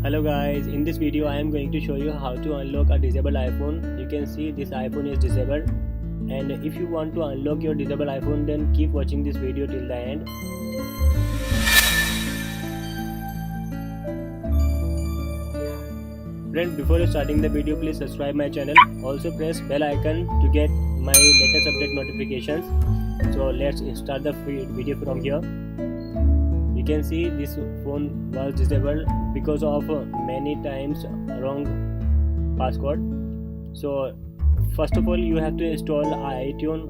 Hello guys, in this video I am going to show you how to unlock a disabled iPhone. You can see this iPhone is disabled, and if you want to unlock your disabled iPhone, then keep watching this video till the end. Friend, before starting the video, please subscribe my channel. Also press bell icon to get my latest update notifications. So let's start the video from here. You can see this phone was disabled because of many times wrong passcode. So first of all, you have to install iTunes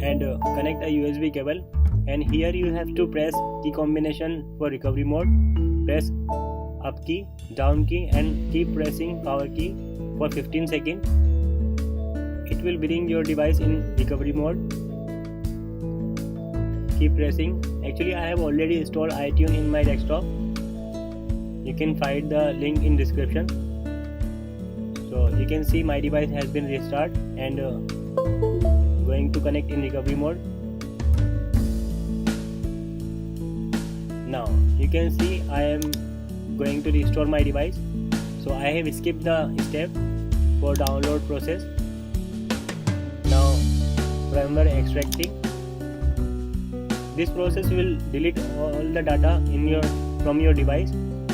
and connect a USB cable, and here you have to press key combination for recovery mode. Press up key, down key, and keep pressing power key for 15 seconds. It will bring your device in recovery mode. Keep pressing. Actually, I have already installed iTunes in my desktop. You can find the link in description. So you can see my device has been restarted and going to connect in recovery mode. Now you can see I am going to restore my device. So I have skipped the step for download process. Now remember extracting. This process will delete all the data from your device.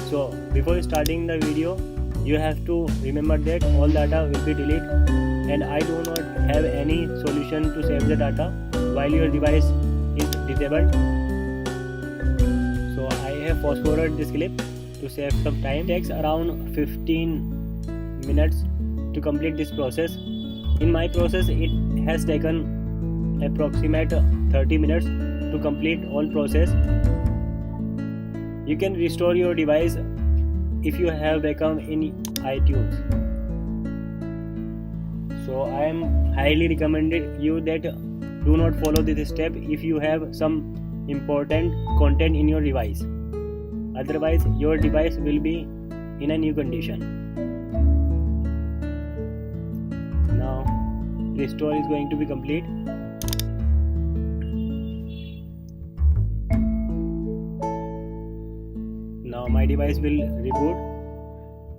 So before starting the video, you have to remember that all data will be deleted, and I do not have any solution to save the data while your device is disabled. So I have fast forwarded this clip to save some time. It takes around 15 minutes to complete this process. In my process, it has taken approximate 30 minutes to complete all process. You can restore your device if you have backup in iTunes. So I am highly recommended you that do not follow this step if you have some important content in your device. Otherwise your device will be in a new condition. Now restore is going to be complete. Now my device will reboot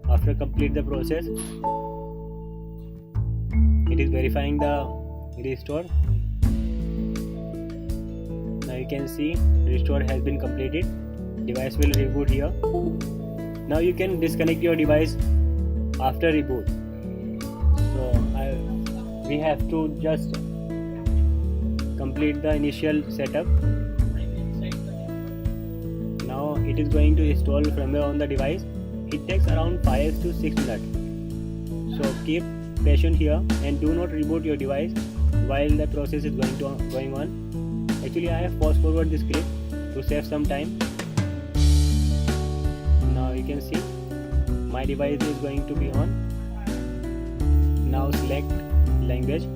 after complete the process. It is verifying the restore. Now you can see restore has been completed. Device will reboot here. Now you can disconnect your device after reboot. So we have to just complete the initial setup. Now it is going to install firmware on the device. It takes around 5 to 6 minutes. So keep patient here and do not reboot your device while the process is going on. Actually, I have fast forward this clip to save some time. Now you can see my device is going to be on. Now select language.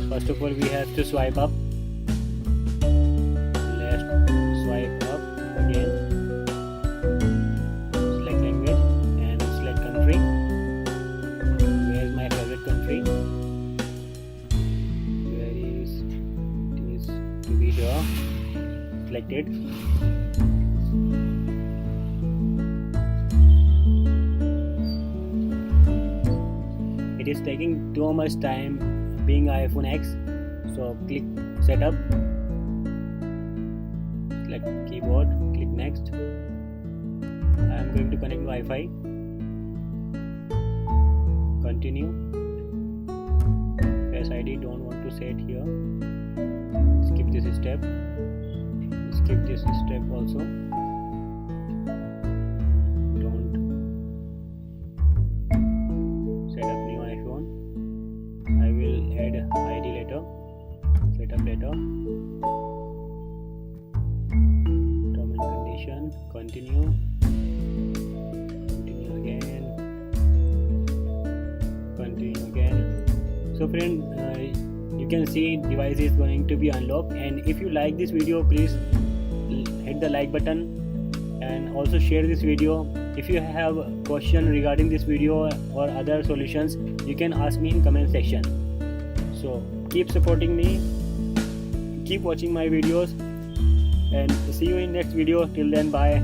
First of all, we have to swipe up. Let's swipe up again. Select language and select country. Where is my favorite country? Where is it? Is to be here. Selected. It is taking too much time being iPhone X. So click setup. Select keyboard, click next. I am going to connect Wi-Fi. Continue. Face ID don't want to set here. Skip this step. Skip this step also. Don't set up new iPhone. I will add ID later. Setup later. Continue again. So friend, you can see device is going to be unlocked, and if you like this video, please hit the like button and also share this video. If you have a question regarding this video or other solutions, you can ask me in comment section. So keep supporting me, keep watching my videos, and see you in next video. Till then, bye.